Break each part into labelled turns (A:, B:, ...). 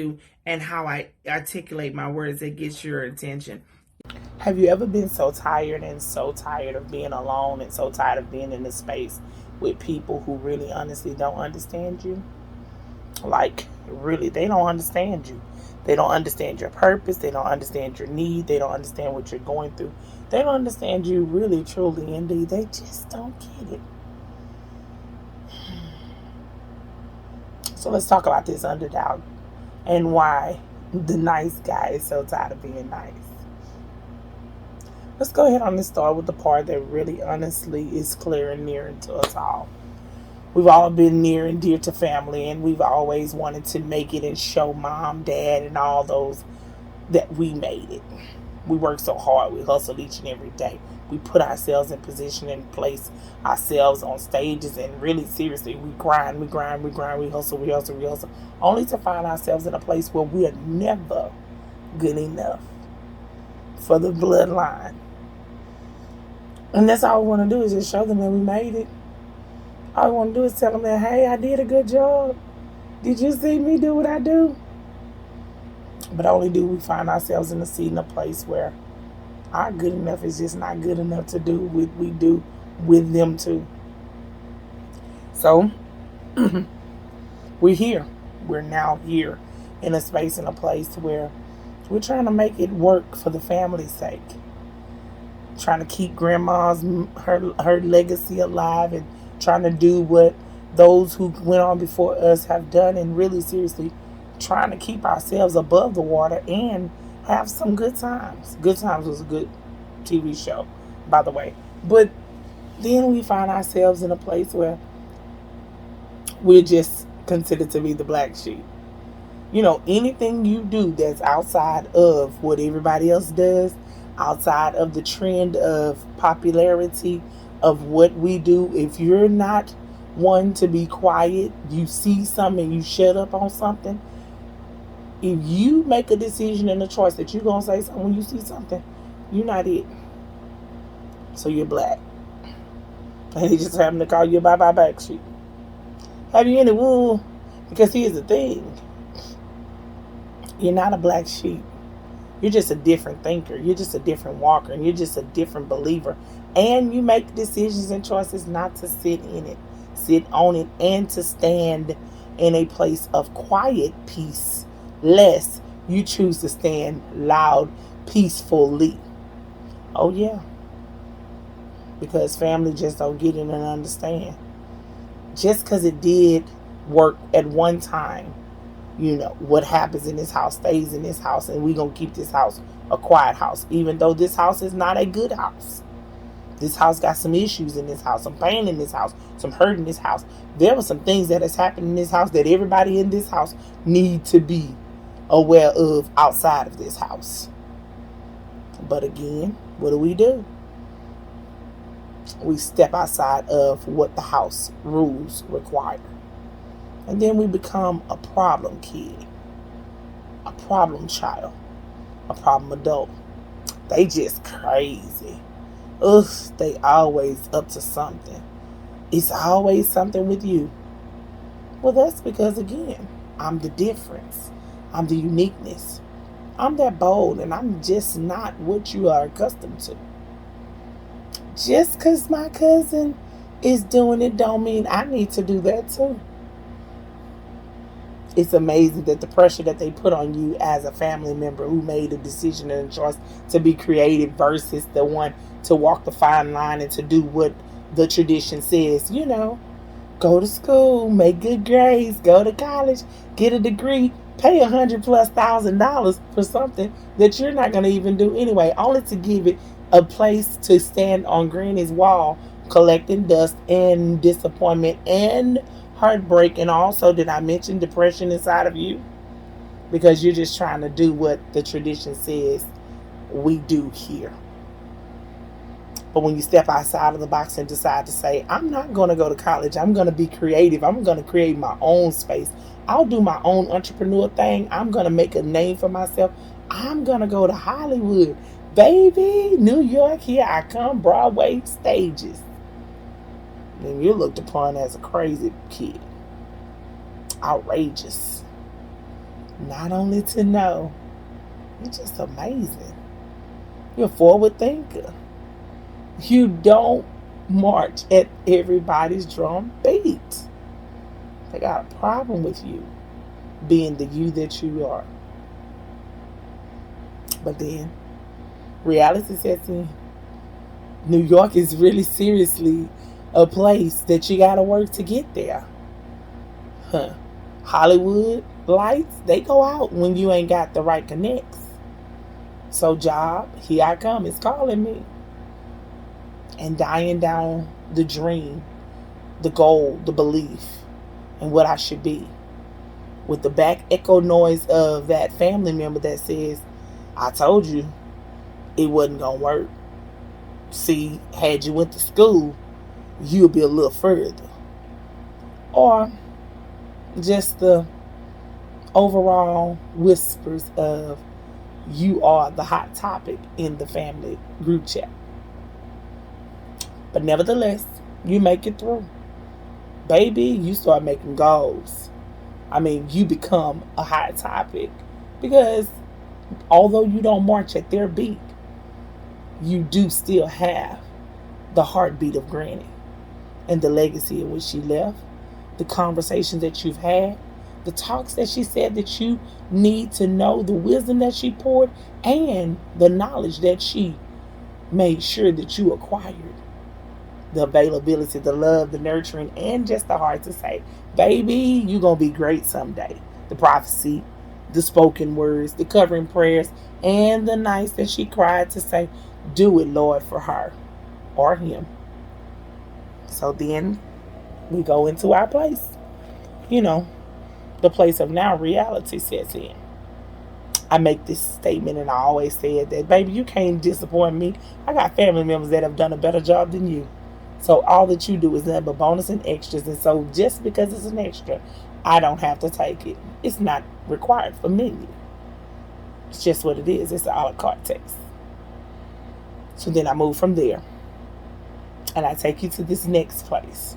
A: do and how I articulate my words that gets your attention. Have you ever been so tired and so tired of being alone and so tired of being in a space with people who really honestly don't understand you? Like, really, they don't understand you. They don't understand your purpose. They don't understand your need. They don't understand what you're going through. They don't understand you really, truly, indeed. They just don't get it. So let's talk about this underdog and why the nice guy is so tired of being nice. Let's go ahead on and start with the part that really honestly is clear and near to us all. We've all been near and dear to family, and we've always wanted to make it and show mom, dad, and all those that we made it. We work so hard. We hustle each and every day. We put ourselves in position and place ourselves on stages, and really seriously, we grind, we hustle, only to find ourselves in a place where we are never good enough for the bloodline. And that's all we want to do, is just show them that we made it. All we want to do is tell them that, hey, I did a good job. Did you see me do what I do? But only do we find ourselves in a seat in a place where our good enough is just not good enough to do what we do with them too. So, we're here. We're now here in a space, in a place where we're trying to make it work for the family's sake. Trying to keep grandma's, her legacy alive, and trying to do what those who went on before us have done, and really seriously trying to keep ourselves above the water and have some good times. Good Times was a good TV show, by the way. But then we find ourselves in a place where we're just considered to be the black sheep. You know, anything you do that's outside of what everybody else does, outside of the trend of popularity of what we do, if you're not one to be quiet, you see something and you shut up on something, if you make a decision and a choice that you're going to say something when you see something, you're not it. So you're black. And he just happened to call you a bye-bye black sheep. Have you any wool? Because here's the thing. You're not a black sheep. You're just a different thinker. You're just a different walker. And you're just a different believer. And you make decisions and choices not to sit in it, sit on it, and to stand in a place of quiet peace, lest you choose to stand loud, peacefully. Oh, yeah. Because family just don't get it and understand. Just because it did work at one time, you know, what happens in this house stays in this house, and we're going to keep this house a quiet house, even though this house is not a good house. This house got some issues in this house, some pain in this house, some hurt in this house. There were some things that has happened in this house that everybody in this house need to be aware of outside of this house. But again, what do? We step outside of what the house rules require. And then we become a problem kid, a problem child, a problem adult. They just crazy. Ugh, they always up to something. It's always something with you. Well, that's because, again, I'm the difference. I'm the uniqueness. I'm that bold, and I'm just not what you are accustomed to. Just because my cousin is doing it don't mean I need to do that too. It's amazing that the pressure that they put on you as a family member who made a decision and a choice to be creative versus the one to walk the fine line and to do what the tradition says. You know, go to school, make good grades, go to college, get a degree, pay $100,000+ for something that you're not going to even do anyway, only to give it a place to stand on Granny's wall, collecting dust and disappointment and heartbreak. And also, did I mention depression inside of you? Because you're just trying to do what the tradition says we do here. But when you step outside of the box and decide to say, I'm not going to go to college, I'm going to be creative, I'm going to create my own space, I'll do my own entrepreneur thing, I'm going to make a name for myself, I'm going to go to Hollywood, baby, New York, here I come, Broadway stages. And you're looked upon as a crazy kid. Outrageous. Not only to know, you're just amazing. You're a forward thinker. You don't march at everybody's drum beat. They got a problem with you being the you that you are. But then reality sets in. New York is really seriously a place that you gotta work to get there. Huh. Hollywood lights, they go out when you ain't got the right connects. So job, here I come, it's calling me. And dying down the dream, the goal, the belief, and what I should be. With the back echo noise of that family member that says, I told you it wasn't gonna work. See, had you went to school, you'll be a little further. Or just the overall whispers of you are the hot topic in the family group chat. But nevertheless, you make it through. Baby, you start making goals. I mean, you become a hot topic because although you don't march at their beat, you do still have the heartbeat of Granny and the legacy in which she left, the conversations that you've had, the talks that she said that you need to know, the wisdom that she poured, and the knowledge that she made sure that you acquired. The availability, the love, the nurturing, and just the heart to say, baby, you're going to be great someday. The prophecy, the spoken words, the covering prayers, and the nights that she cried to say, do it, Lord, for her or him. So then we go into our place. You know, the place of now reality sets in. I make this statement and I always said that, baby, you can't disappoint me. I got family members that have done a better job than you. So all that you do is nothing but bonus and extras. And so just because it's an extra, I don't have to take it. It's not required for me. It's just what it is. It's an a la carte taste. So then I move from there. And I take you to this next place.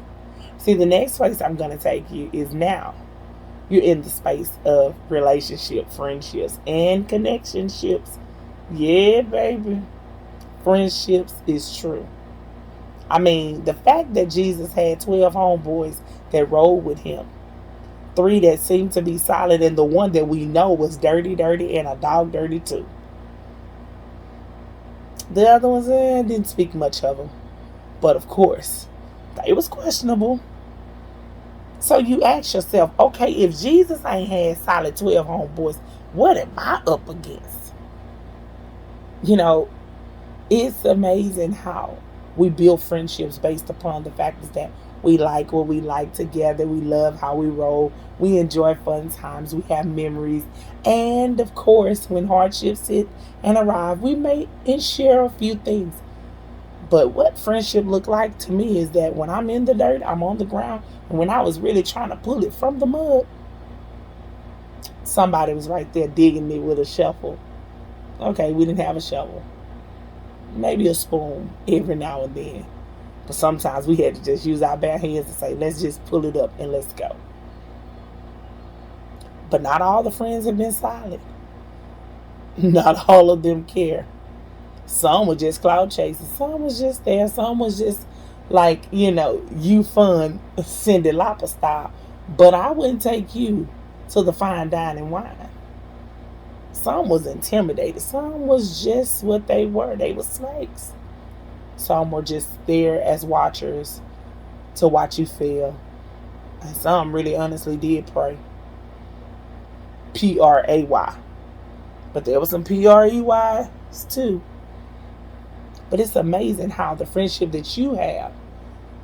A: See, the next place I'm going to take you is now. You're in the space of relationship, friendships, and connectionships. Yeah, baby. Friendships is true. I mean, the fact that Jesus had 12 homeboys that rolled with him, 3 that seemed to be solid, and the one that we know was dirty, and a dog dirty too. The other ones, didn't speak much of them. But of course, it was questionable. So you ask yourself, okay, if Jesus ain't had solid 12 homeboys, what am I up against? You know, it's amazing how we build friendships based upon the fact that we like what we like together. We love how we roll. We enjoy fun times. We have memories. And of course, when hardships hit and arrive, we may share a few things. But what friendship looked like to me is that when I'm in the dirt, I'm on the ground. And when I was really trying to pull it from the mud, somebody was right there digging me with a shovel. Okay, we didn't have a shovel. Maybe a spoon every now and then. But sometimes we had to just use our bare hands and say, let's just pull it up and let's go. But not all the friends have been solid. Not all of them care. Some were just cloud chasing. Some was just there. Some was just like, you fun, Cyndi Lauper style. But I wouldn't take you to the fine dining wine. Some was intimidated. Some was just what they were. They were snakes. Some were just there as watchers to watch you fail. And some really honestly did pray. P-R-A-Y. But there was some P-R-E-Y's too. But it's amazing how the friendship that you have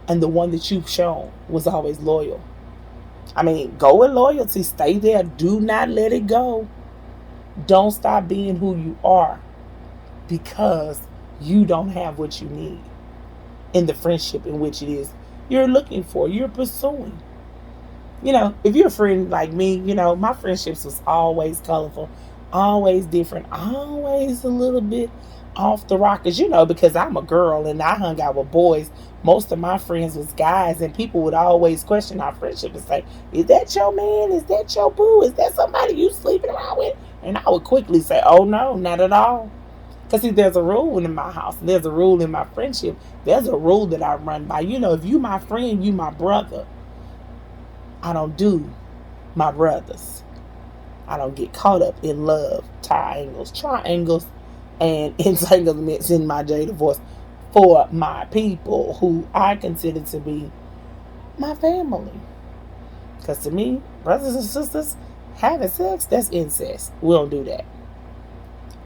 A: and the one that you've shown was always loyal. I mean, go with loyalty. Stay there. Do not let it go. Don't stop being who you are because you don't have what you need in the friendship in which it is you're looking for, you're pursuing. If you're a friend like me, my friendships was always colorful, always different, always a little bit off the rockers, because I'm a girl and I hung out with boys. Most of my friends was guys, and people would always question our friendship and say, "Is that your man? Is that your boo? Is that somebody you sleeping around with?" And I would quickly say, "Oh no, not at all." Because see, there's a rule in my house. There's a rule in my friendship. There's a rule that I run by. If you my friend, you my brother. I don't do my brothers. I don't get caught up in love, triangles, and entanglements in my J divorce for my people who I consider to be my family. Because to me, brothers and sisters having sex, that's incest. We don't do that.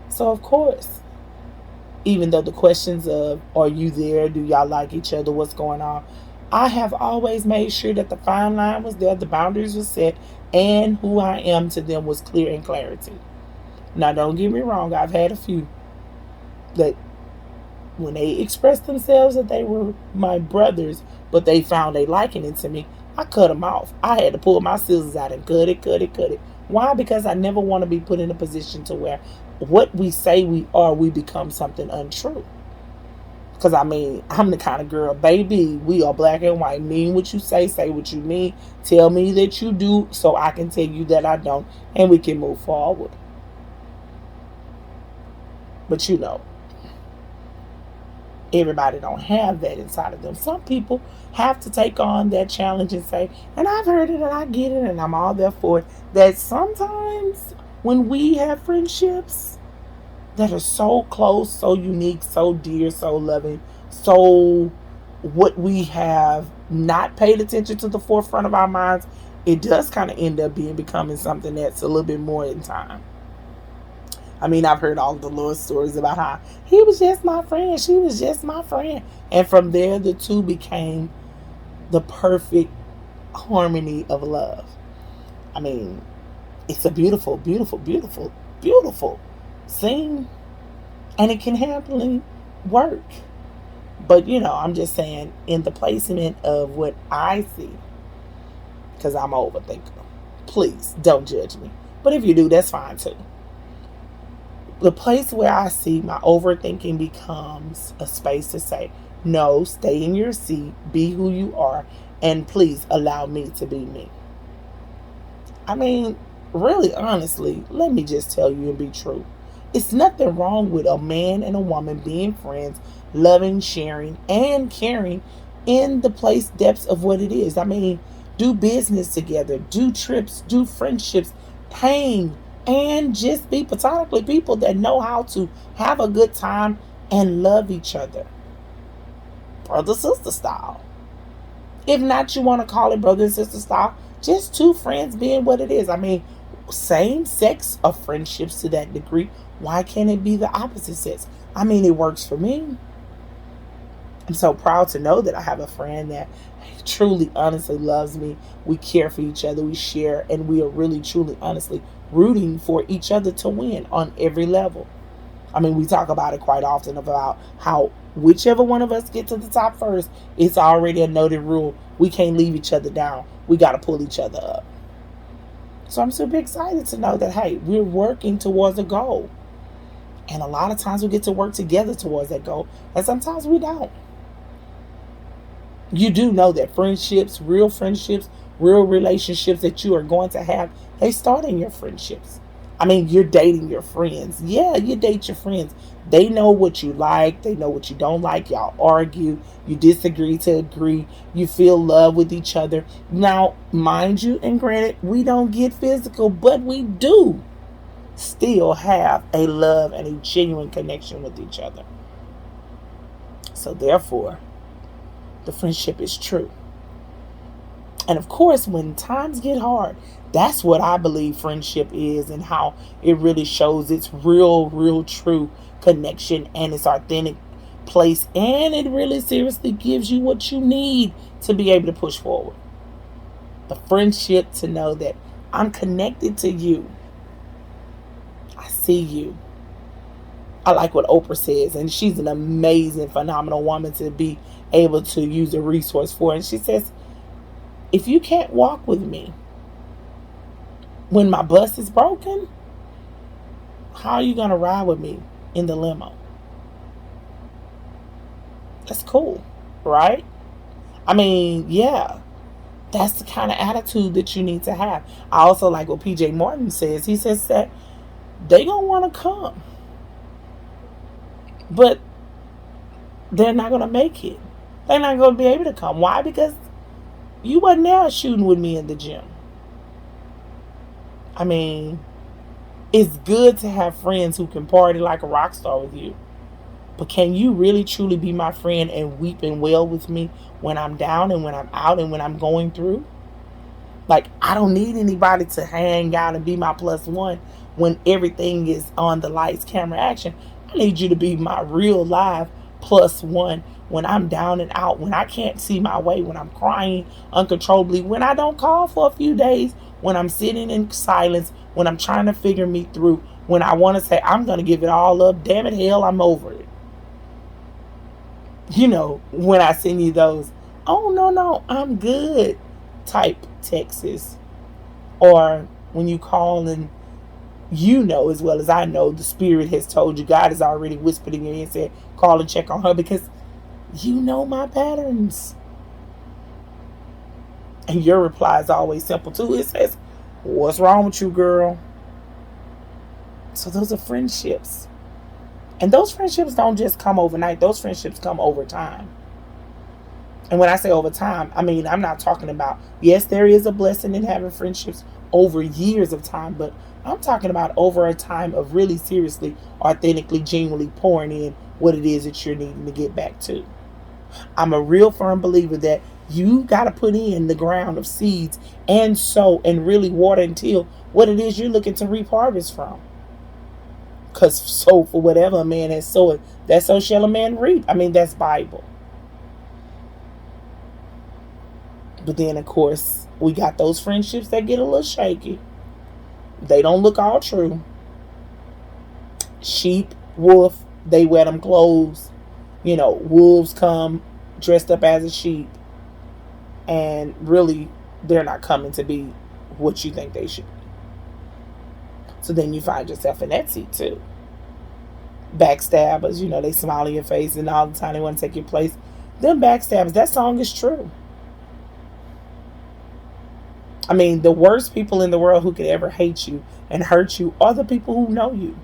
A: So, of course, even though the questions of, are you there? Do y'all like each other? What's going on? I have always made sure that the fine line was there, the boundaries were set, and who I am to them was clear in clarity. Now, don't get me wrong, I've had a few that when they expressed themselves that they were my brothers, but they found a liking into me, I cut them off. I had to pull my scissors out and cut it. Why? Because I never want to be put in a position to where what we say we are, we become something untrue. Because I'm the kind of girl, baby, we are black and white. Mean what you say what you mean. Tell me that you do so I can tell you that I don't, and we can move forward. But everybody don't have that inside of them. Some people have to take on that challenge and say, and I've heard it and I get it and I'm all there for it, that sometimes when we have friendships that are so close, so unique, so dear, so loving, so what we have not paid attention to the forefront of our minds, it does kind of end up becoming something that's a little bit more in time. I've heard all the little stories about how he was just my friend, she was just my friend. And from there, the two became the perfect harmony of love. It's a beautiful, beautiful, beautiful, beautiful scene. And it can happily work. But, I'm just saying, in the placement of what I see, because I'm an overthinker, please don't judge me. But if you do, that's fine too. The place where I see my overthinking becomes a space to say, no, stay in your seat, be who you are, and please allow me to be me. Really, honestly, let me just tell you and be true. It's nothing wrong with a man and a woman being friends, loving, sharing, and caring in the place depths of what it is. Do business together, do trips, do friendships, hang, and just be platonically people that know how to have a good time and love each other. Brother sister style. If not, you want to call it brother and sister style, just two friends being what it is. Same sex of friendships to that degree. Why can't it be the opposite sex? It works for me. I'm so proud to know that I have a friend that truly, honestly loves me. We care for each other, we share, and we are really, truly, honestly rooting for each other to win on every level. We talk about it quite often about how whichever one of us get to the top first, it's already a noted rule. We can't leave each other down. We got to pull each other up. So I'm super excited to know that, hey, we're working towards a goal. And a lot of times we get to work together towards that goal, and sometimes we don't. You do know that friendships, real relationships that you are going to have, they start in your friendships. You're dating your friends. Yeah, you date your friends. They know what you like. They know what you don't like. Y'all argue. You disagree to agree. You feel love with each other. Now, mind you, and granted, we don't get physical, but we do still have a love and a genuine connection with each other. So therefore, the friendship is true. And of course, when times get hard, that's what I believe friendship is, and how it really shows its real, true connection and its authentic place. And it really seriously gives you what you need to be able to push forward. The friendship to know that I'm connected to you. I see you. I like what Oprah says, and she's an amazing, phenomenal woman to be able to use a resource for. And she says, if you can't walk with me when my bus is broken, how are you going to ride with me in the limo? That's cool, right? I mean, yeah, that's the kind of attitude that you need to have. I also like what PJ Morton says. He says that they gonna want to come, but they're not gonna make it. They're not gonna be able to come. Why? Because you wasn't there shooting with me in the gym. I mean, it's good to have friends who can party like a rock star with you. But can you really truly be my friend and weep and wail with me when I'm down and when I'm out and when I'm going through? Like, I don't need anybody to hang out and be my plus one when everything is on the lights, camera, action. I need you to be my real live plus one when I'm down and out, when I can't see my way, when I'm crying uncontrollably, when I don't call for a few days, when I'm sitting in silence, when I'm trying to figure me through, when I want to say, I'm going to give it all up. Damn it, hell, I'm over it. You know, when I send you those, oh, no, I'm good type texts. Or when you call and you know as well as I know, the Spirit has told you, God has already whispered in your ear and said, call and check on her, because you know my patterns. And your reply is always simple too. It says, what's wrong with you, girl? So those are friendships. And those friendships don't just come overnight. Those friendships come over time. And when I say over time, I mean, I'm not talking about, yes, there is a blessing in having friendships over years of time, but I'm talking about over a time of really seriously, authentically, genuinely pouring in what it is that you're needing to get back to. I'm a real firm believer that you got to put in the ground of seeds and sow and really water until what it is you're looking to reap harvest from. Because so for whatever a man has sowed, that so shall a man reap. I mean, that's Bible. But then, of course, we got those friendships that get a little shaky. They don't look all true. Sheep, wolf, they wear them clothes. You know, wolves come dressed up as a sheep. And really, they're not coming to be what you think they should be. So then you find yourself in that seat too. Backstabbers, you know, they smile in your face and all the time they want to take your place. Them backstabbers, that song is true. I mean, the worst people in the world who could ever hate you and hurt you are the people who know you.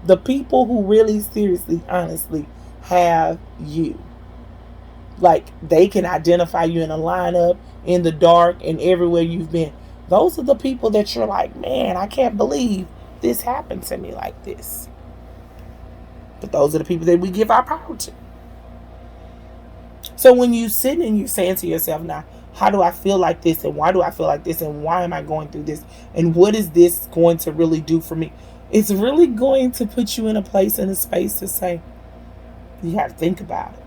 A: The people who really, seriously, honestly have you. Like, they can identify you in a lineup, in the dark, and everywhere you've been. Those are the people that you're like, man, I can't believe this happened to me like this. But those are the people that we give our power to. So when you sit and you're saying to yourself, now, how do I feel like this? And why do I feel like this? And why am I going through this? And what is this going to really do for me? It's really going to put you in a place, in a space to say, you got to think about it.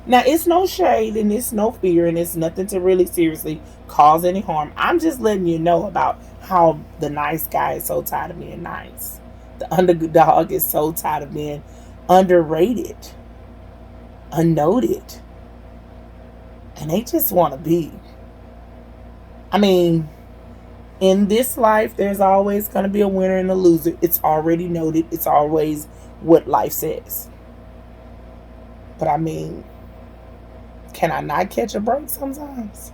A: Now, it's no shade and it's no fear and it's nothing to really seriously cause any harm. I'm just letting you know about how the nice guy is so tired of being nice. The underdog is so tired of being underrated, unnoted. And they just want to be. I mean, in this life, there's always going to be a winner and a loser. It's already noted. It's always what life says. But I mean, can I not catch a break sometimes?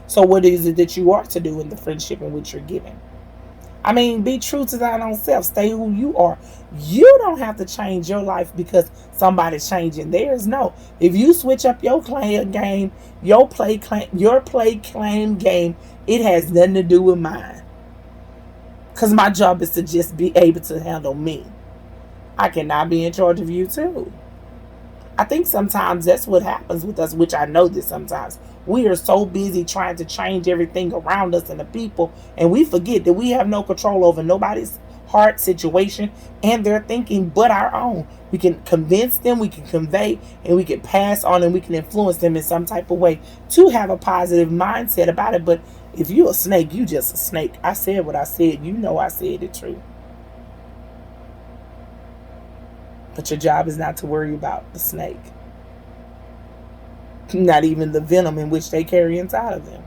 A: So what is it that you are to do in the friendship in which you're giving? I mean, be true to thine own self. Stay who you are. You don't have to change your life because somebody's changing theirs. No. If you switch up your claim game, your play claim game, it has nothing to do with mine. Because my job is to just be able to handle me. I cannot be in charge of you too. I think sometimes that's what happens with us, which I know that sometimes we are so busy trying to change everything around us and the people, and we forget that we have no control over nobody's heart, situation, and their thinking but our own. We can convince them, we can convey, and we can pass on, and we can influence them in some type of way to have a positive mindset about it. But if you're a snake, you just a snake. I said what I said. You know I said it true. But your job is not to worry about the snake. Not even the venom in which they carry inside of them.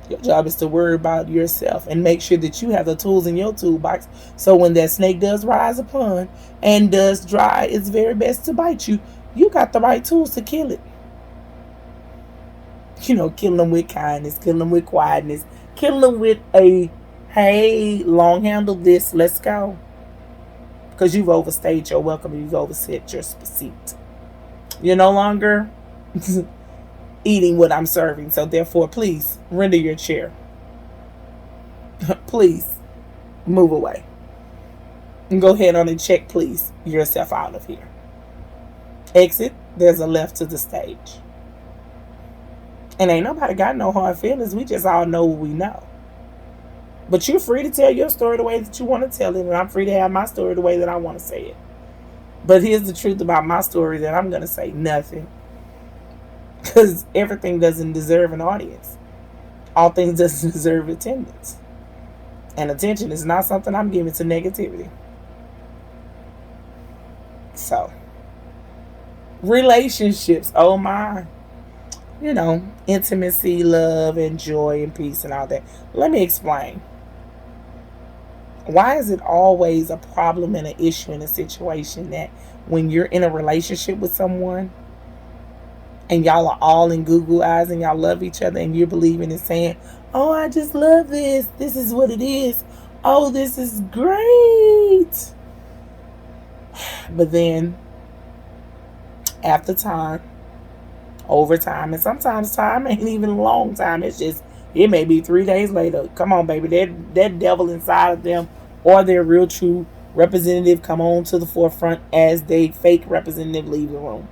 A: Your job is to worry about yourself and make sure that you have the tools in your toolbox, so when that snake does rise upon and does try its very best to bite you, you got the right tools to kill it. Killing them with kindness, killing them with quietness, killing them with a, hey, long handle this, let's go. Because you've overstayed your welcome and you've overset your seat. You're no longer eating what I'm serving, so therefore, please render your chair. Please move away. And go ahead on and check, please, yourself out of here. Exit, there's a left to the stage. And ain't nobody got no hard feelings. We just all know what we know. But you're free to tell your story the way that you want to tell it, and I'm free to have my story the way that I want to say it. But here's the truth about my story, that I'm going to say nothing. Because everything doesn't deserve an audience. All things doesn't deserve attendance. And attention is not something I'm giving to negativity. So, relationships, oh my. Intimacy, love, and joy, and peace, and all that. Let me explain. Why is it always a problem and an issue in a situation that when you're in a relationship with someone and y'all are all in Google eyes and y'all love each other and you're believing and saying, oh, I just love this. This is what it is. Oh, this is great. But then after time, over time, and sometimes time ain't even a long time. It may be 3 days later. Come on, baby. That devil inside of them or their real true representative come on to the forefront as they fake representative leave the room.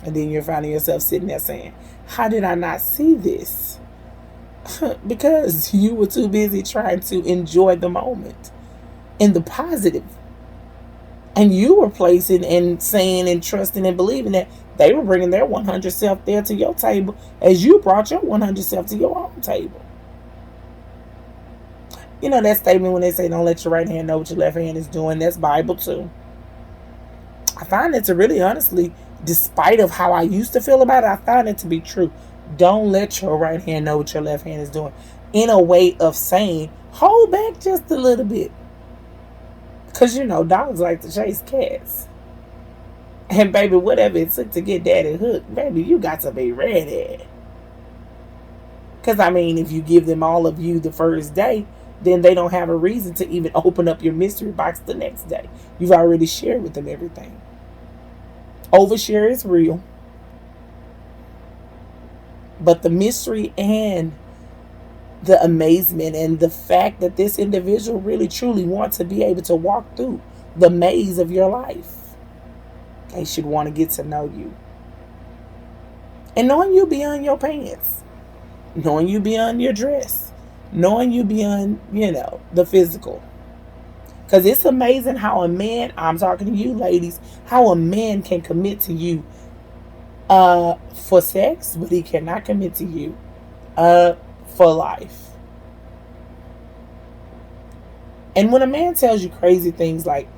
A: And then you're finding yourself sitting there saying, how did I not see this? Because you were too busy trying to enjoy the moment in the positive. And you were placing and saying and trusting and believing that they were bringing their 100 self there to your table as you brought your 100 self to your own table. That statement when they say don't let your right hand know what your left hand is doing, that's Bible too. I find it to really honestly, despite of how I used to feel about it, I find it to be true. Don't let your right hand know what your left hand is doing. In a way of saying, hold back just a little bit. Because, dogs like to chase cats. And, baby, whatever it took to get daddy hooked, baby, you got to be ready. Because, if you give them all of you the first day, then they don't have a reason to even open up your mystery box the next day. You've already shared with them everything. Overshare is real. But the mystery and the amazement and the fact that this individual really truly wants to be able to walk through the maze of your life, they should want to get to know you. And knowing you beyond your pants, knowing you beyond your dress, knowing you beyond, the physical. Because it's amazing how a man, I'm talking to you ladies, how a man can commit to you for sex, but he cannot commit to you for life. And when a man tells you crazy things like,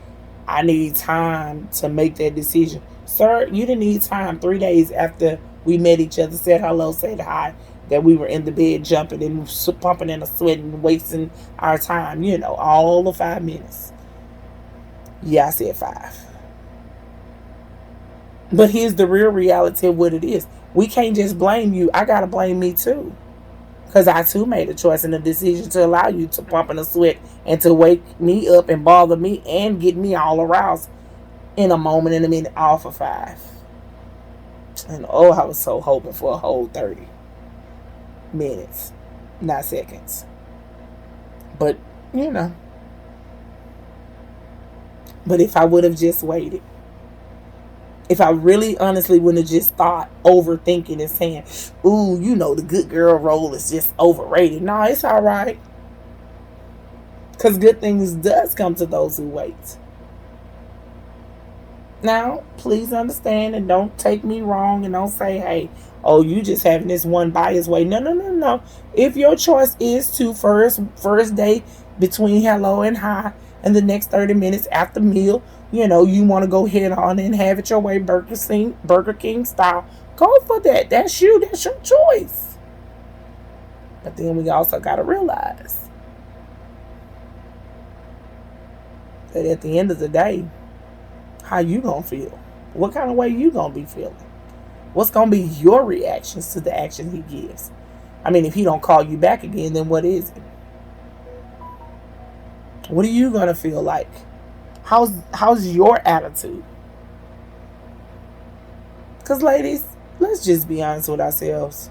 A: I need time to make that decision. Sir, you didn't need time 3 days after we met each other, said hello, said hi, that we were in the bed jumping and pumping and sweating, wasting our time, all the 5 minutes. Yeah, I said 5. But here's the real reality of what it is. We can't just blame you. I got to blame me too. Because I too made a choice and a decision to allow you to pump in a sweat and to wake me up and bother me and get me all aroused in a moment, in a minute, all for 5. And I was so hoping for a whole 30 minutes, not seconds. But, But if I would have just waited, if I really honestly wouldn't have just thought overthinking and saying, ooh, the good girl role is just overrated. No, it's all right. Because good things does come to those who wait. Now, please understand and don't take me wrong and don't say, hey, you just having this one biased way. No. If your choice is to first day between hello and hi and the next 30 minutes after meal, you want to go head on and have it your way, Burger King style, go for that. That's you. That's your choice. But then we also got to realize that at the end of the day, how you going to feel? What kind of way you going to be feeling? What's going to be your reactions to the action he gives? I mean, if he don't call you back again, then what is it? What are you going to feel like? How's your attitude? Because, ladies, let's just be honest with ourselves.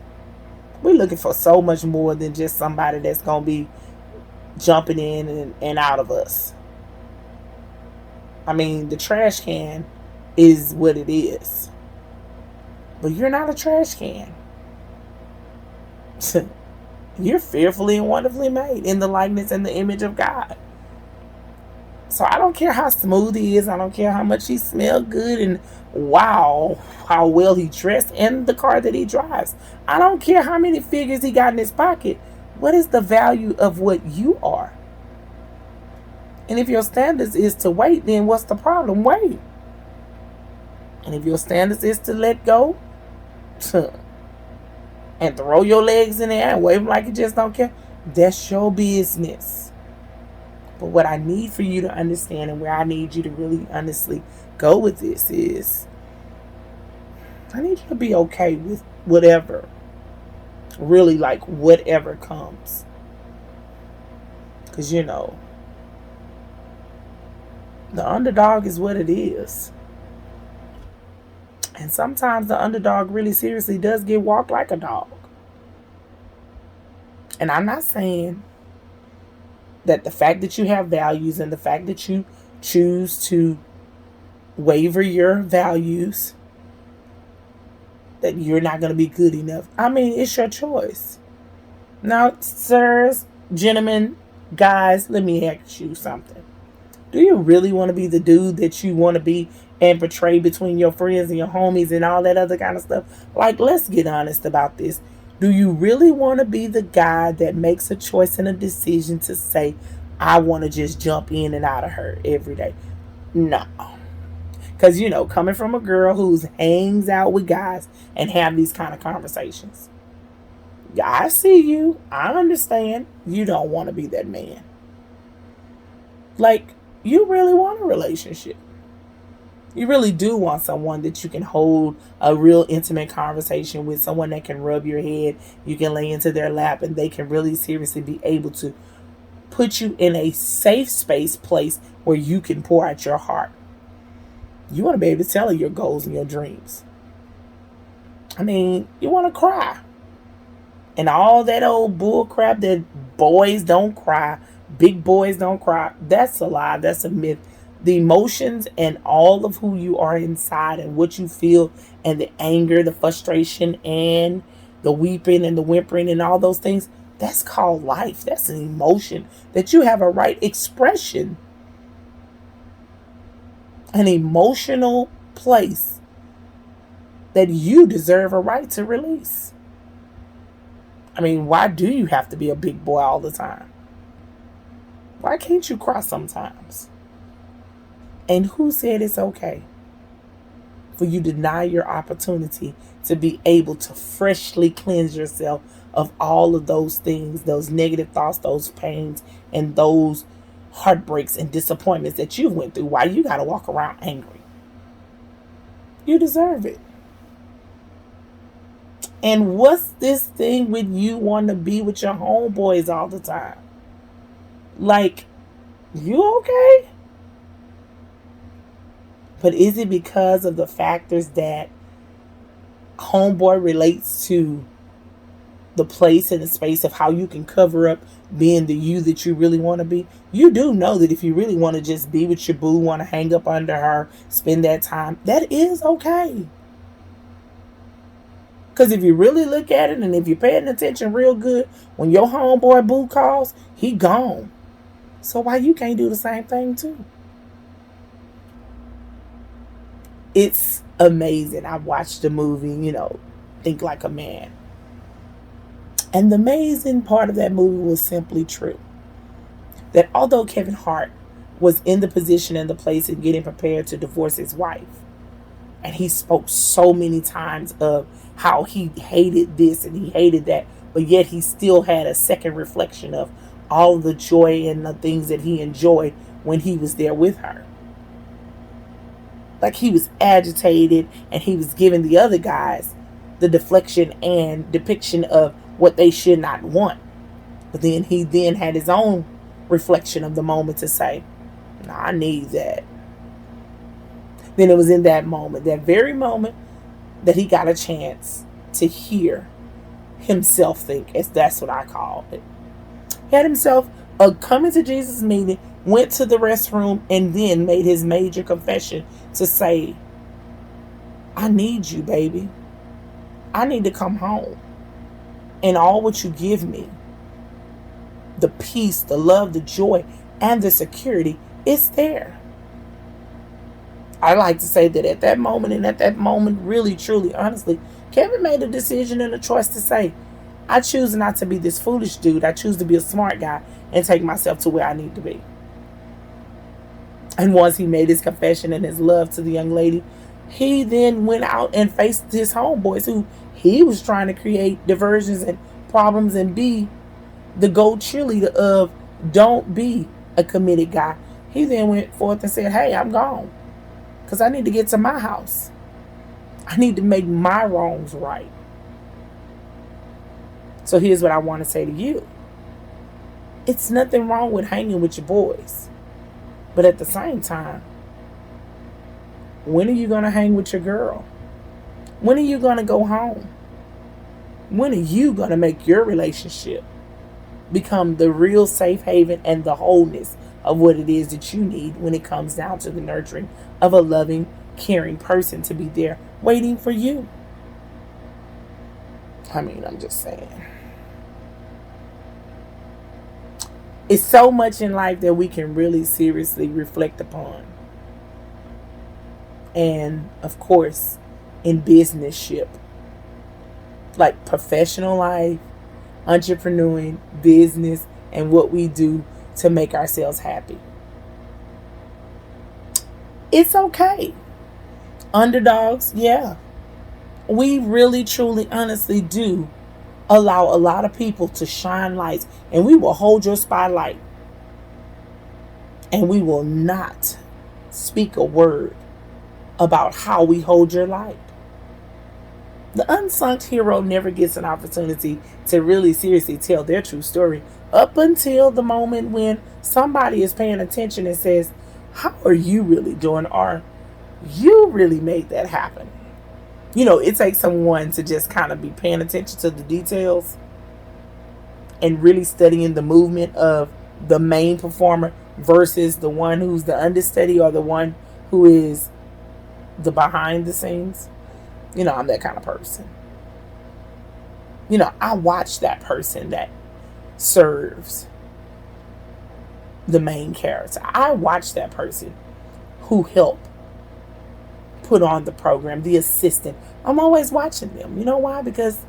A: We're looking for so much more than just somebody that's going to be jumping in and out of us. I mean, the trash can is what it is. But you're not a trash can. You're fearfully and wonderfully made in the likeness and the image of God. So I don't care how smooth he is. I don't care how much he smells good and wow, how well he dressed and the car that he drives. I don't care how many figures he got in his pocket. What is the value of what you are? And if your standards is to wait, then what's the problem? Wait. And if your standards is to let go and throw your legs in the air and wave like you just don't care, that's your business. But what I need for you to understand, and where I need you to really honestly go with this, is I need you to be okay with whatever. Really, like whatever comes. Because the underdog is what it is. And sometimes the underdog really seriously does get walked like a dog. And I'm not saying that the fact that you have values and the fact that you choose to waver your values, that you're not going to be good enough. I mean, it's your choice. Now, sirs, gentlemen, guys, let me ask you something. Do you really want to be the dude that you want to be and portray between your friends and your homies and all that other kind of stuff? Like, let's get honest about this. Do you really want to be the guy that makes a choice and a decision to say, I want to just jump in and out of her every day? No. Because, coming from a girl who hangs out with guys and have these kind of conversations, I see you. I understand. You don't want to be that man. Like, you really want a relationship. You really do want someone that you can hold a real intimate conversation with, someone that can rub your head, you can lay into their lap, and they can really seriously be able to put you in a safe place where you can pour out your heart. You want to be able to tell her your goals and your dreams. I mean, you want to cry. And all that old bull crap that boys don't cry, big boys don't cry, that's a lie, that's a myth. The emotions and all of who you are inside and what you feel and the anger, the frustration and the weeping and the whimpering and all those things, that's called life. That's an emotion that you have a right expression. An emotional place that you deserve a right to release. I mean, why do you have to be a big boy all the time? Why can't you cry sometimes? And who said it's okay for you to deny your opportunity to be able to freshly cleanse yourself of all of those things, those negative thoughts, those pains, and those heartbreaks and disappointments that you went through? Why you got to walk around angry? You deserve it. And what's this thing with you wanting to be with your homeboys all the time? Like, you okay? But is it because of the factors that homeboy relates to the place and the space of how you can cover up being the you that you really want to be? You do know that if you really want to just be with your boo, want to hang up under her, spend that time, that is okay. Because if you really look at it and if you're paying attention real good, when your homeboy boo calls, he gone. So why you can't do the same thing too? It's amazing. I watched the movie, Think Like a Man. And the amazing part of that movie was simply true. That although Kevin Hart was in the position and the place and getting prepared to divorce his wife. And he spoke so many times of how he hated this and he hated that, but yet he still had a second reflection of all the joy and the things that he enjoyed when he was there with her. Like, he was agitated and he was giving the other guys the deflection and depiction of what they should not want. But then he then had his own reflection of the moment to say, "No, I need that." Then it was in that moment, that very moment, that he got a chance to hear himself think, as that's what I call it. He had himself come into Jesus' meeting, went to the restroom, and then made his major confession to say, "I need you, baby. I need to come home. And all what you give me, the peace, the love, the joy, and the security, it's there." I like to say that at that moment, really, truly, honestly, Kevin made a decision and a choice to say, "I choose not to be this foolish dude. I choose to be a smart guy and take myself to where I need to be." And once he made his confession and his love to the young lady, he then went out and faced his homeboys who he was trying to create diversions and problems and be the go cheerleader of, don't be a committed guy. He then went forth and said, "Hey, I'm gone. Because I need to get to my house. I need to make my wrongs right." So here's what I want to say to you. It's nothing wrong with hanging with your boys. But at the same time, when are you going to hang with your girl? When are you going to go home? When are you going to make your relationship become the real safe haven and the wholeness of what it is that you need when it comes down to the nurturing of a loving, caring person to be there waiting for you? I mean, I'm just saying. It's so much in life that we can really seriously reflect upon. And of course, in businessship, like professional life, entrepreneuring, business, and what we do to make ourselves happy. It's okay. Underdogs, yeah. We really, truly, honestly do allow a lot of people to shine lights, and we will hold your spotlight. And we will not speak a word about how we hold your light. The unsung hero never gets an opportunity to really seriously tell their true story up until the moment when somebody is paying attention and says, "How are you really doing?" Or, "You really made that happen." You know, it takes someone to just kind of be paying attention to the details and really studying the movement of the main performer versus the one who's the understudy or the one who is the behind the scenes. You know, I'm that kind of person. You know, I watch that person that serves the main character. I watch that person who helped put on the program, the assistant. I'm always watching them. You know why? Because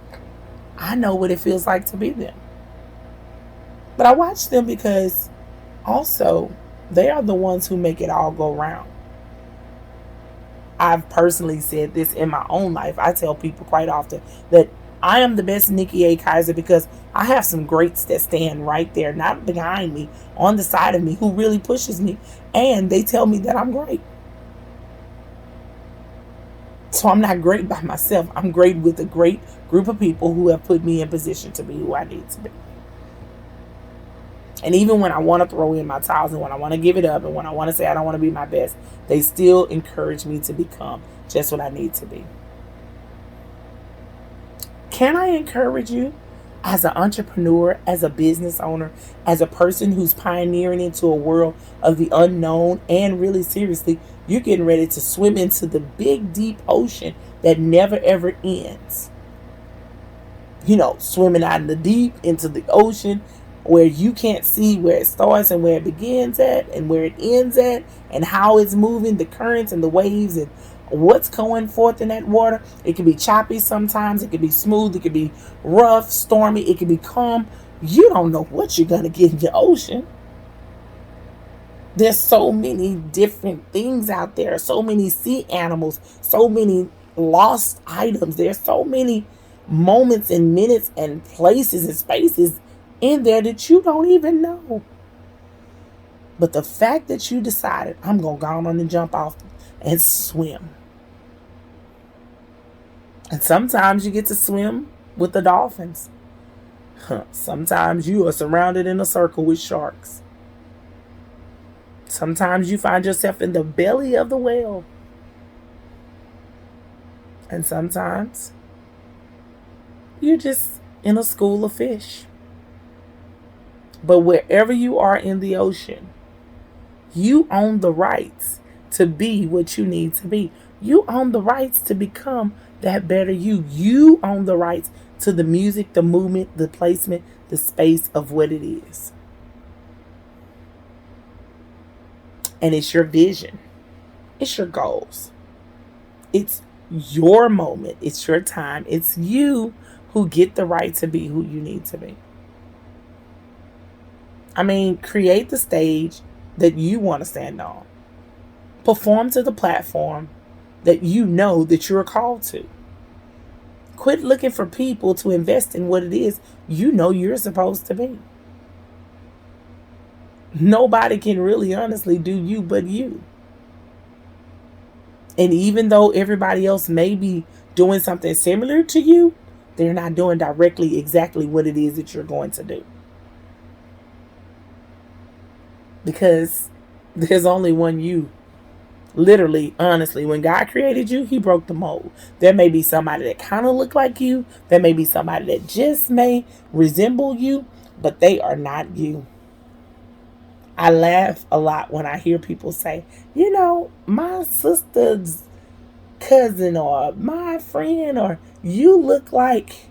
A: I know what it feels like to be them. But I watch them because also they are the ones who make it all go round. I've personally said this in my own life. I tell people quite often that I am the best Nikki A. Kaiser because I have some greats that stand right there, not behind me, on the side of me, who really pushes me. And they tell me that I'm great. So I'm not great by myself. I'm great with a great group of people who have put me in position to be who I need to be. And even when I want to throw in my towels and when I want to give it up and when I want to say I don't want to be my best, they still encourage me to become just what I need to be. Can I encourage you as an entrepreneur, as a business owner, as a person who's pioneering into a world of the unknown, and really seriously, you're getting ready to swim into the big, deep ocean that never, ever ends. You know, swimming out in the deep into the ocean where you can't see where it starts and where it begins at and where it ends at and how it's moving, the currents and the waves and what's going forth in that water. It can be choppy sometimes. It can be smooth. It can be rough, stormy. It can be calm. You don't know what you're going to get in the ocean. There's so many different things out there, so many sea animals, so many lost items. There's so many moments and minutes and places and spaces in there that you don't even know. But the fact that you decided, I'm going to go on and jump off and swim. And sometimes you get to swim with the dolphins. Sometimes you are surrounded in a circle with sharks. Sometimes you find yourself in the belly of the whale. And sometimes you're just in a school of fish. But wherever you are in the ocean, you own the rights to be what you need to be. You own the rights to become that better you. You own the rights to the music, the movement, the placement, the space of what it is. And it's your vision. It's your goals. It's your moment. It's your time. It's you who get the right to be who you need to be. I mean, create the stage that you want to stand on. Perform to the platform that you know that you're called to. Quit looking for people to invest in what it is you know you're supposed to be. Nobody can really honestly do you but you. And even though everybody else may be doing something similar to you, they're not doing directly exactly what it is that you're going to do. Because there's only one you. Literally, honestly, when God created you, he broke the mold. There may be somebody that kind of look like you. There may be somebody that just may resemble you, but they are not you. I laugh a lot when I hear people say, my sister's cousin or my friend or you look like.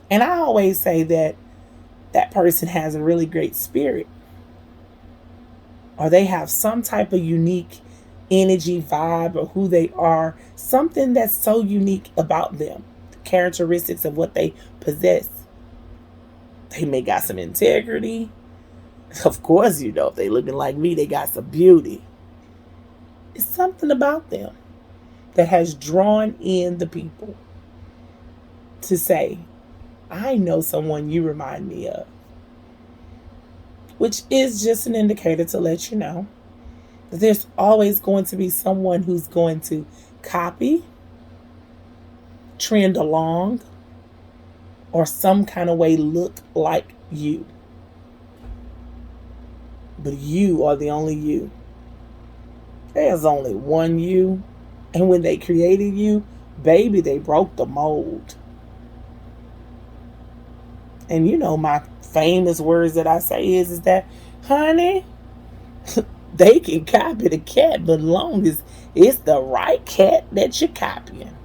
A: And I always say that person has a really great spirit. Or they have some type of unique energy, vibe, or who they are. Something that's so unique about them. The characteristics of what they possess. They may got some integrity. Of course, if they looking like me, they got some beauty. It's something about them that has drawn in the people to say, I know someone you remind me of. Which is just an indicator to let you know that there's always going to be someone who's going to copy, trend along, or some kind of way look like you. But you are the only you. There's only one you. And when they created you, baby, they broke the mold. And my famous words that I say is that, honey, they can copy the cat, but long as it's the right cat that you're copying.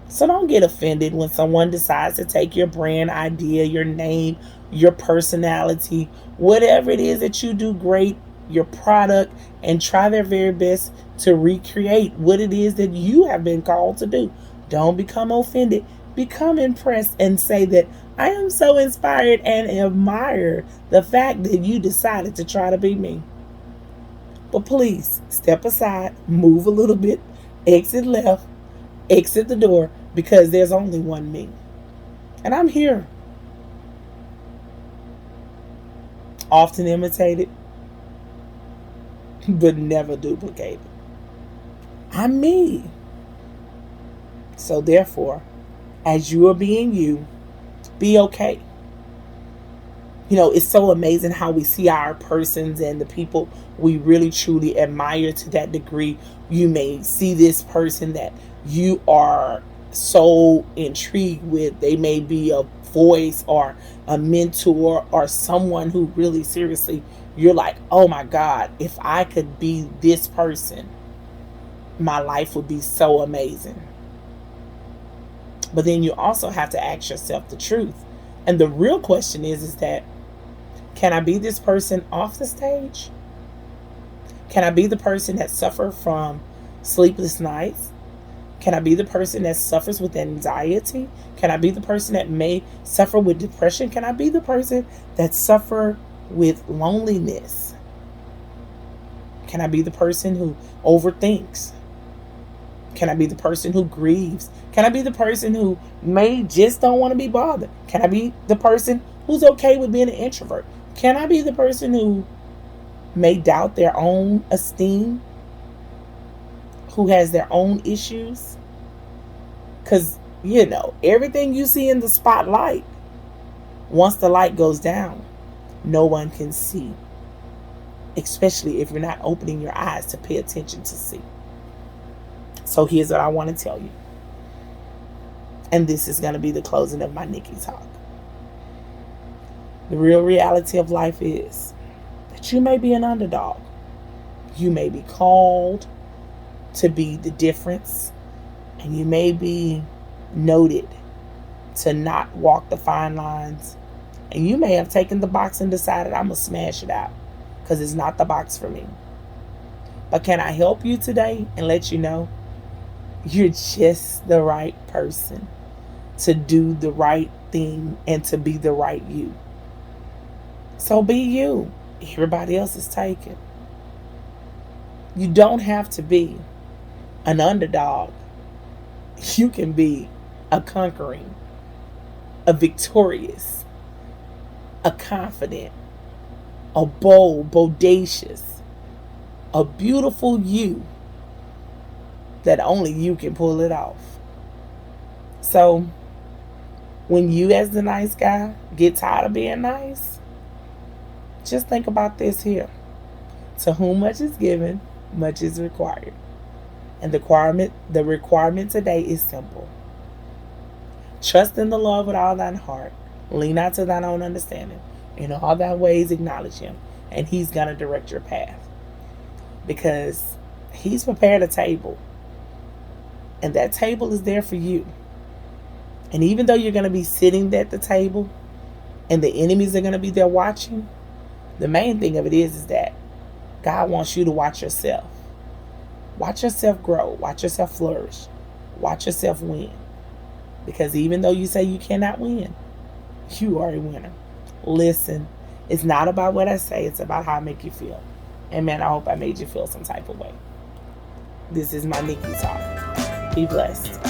A: So don't get offended when someone decides to take your brand idea, your name, your personality, whatever it is that you do great, your product, and try their very best to recreate what it is that you have been called to do. Don't become offended. Become impressed and say that I am so inspired and admire the fact that you decided to try to be me. But please step aside, move a little bit, exit left, exit the door, because there's only one me. And I'm here. Often imitated, but never duplicated. I'm me. So therefore, as you are being you, be okay. It's so amazing how we see our persons and the people we really truly admire to that degree. You may see this person that you are so intrigued with. They may be a voice or a mentor or someone who really seriously, you're like, oh my God, if I could be this person, my life would be so amazing. But then you also have to ask yourself the truth. And the real question is that, can I be this person off the stage? Can I be the person that suffers from sleepless nights? Can I be the person that suffers with anxiety? Can I be the person that may suffer with depression? Can I be the person that suffers with loneliness? Can I be the person who overthinks? Can I be the person who grieves? Can I be the person who may just don't want to be bothered? Can I be the person who's okay with being an introvert? Can I be the person who may doubt their own esteem? Who has their own issues? Because, everything you see in the spotlight, once the light goes down, no one can see. Especially if you're not opening your eyes to pay attention to see. So here's what I want to tell you. And this is going to be the closing of my Nikki talk. The real reality of life is that you may be an underdog. You may be called to be the difference. And you may be noted to not walk the fine lines. And you may have taken the box and decided, I'm going to smash it out because it's not the box for me. But can I help you today and let you know you're just the right person to do the right thing and to be the right you. So be you. Everybody else is taken. You don't have to be an underdog. You can be a conquering, a victorious, a confident, a bold, bodacious, a beautiful you that only you can pull it off. So when you as the nice guy get tired of being nice, just think about this here. To whom much is given, much is required. And the requirement today is simple. Trust in the Lord with all thine heart. Lean not to thine own understanding. In all thy ways acknowledge him, and he's going to direct your path. Because he's prepared a table. And that table is there for you. And even though you're going to be sitting at the table and the enemies are going to be there watching, the main thing of it is that God wants you to watch yourself. Watch yourself grow. Watch yourself flourish. Watch yourself win. Because even though you say you cannot win, you are a winner. Listen, it's not about what I say. It's about how I make you feel. And man, I hope I made you feel some type of way. This is my Nikki talk. Be blessed.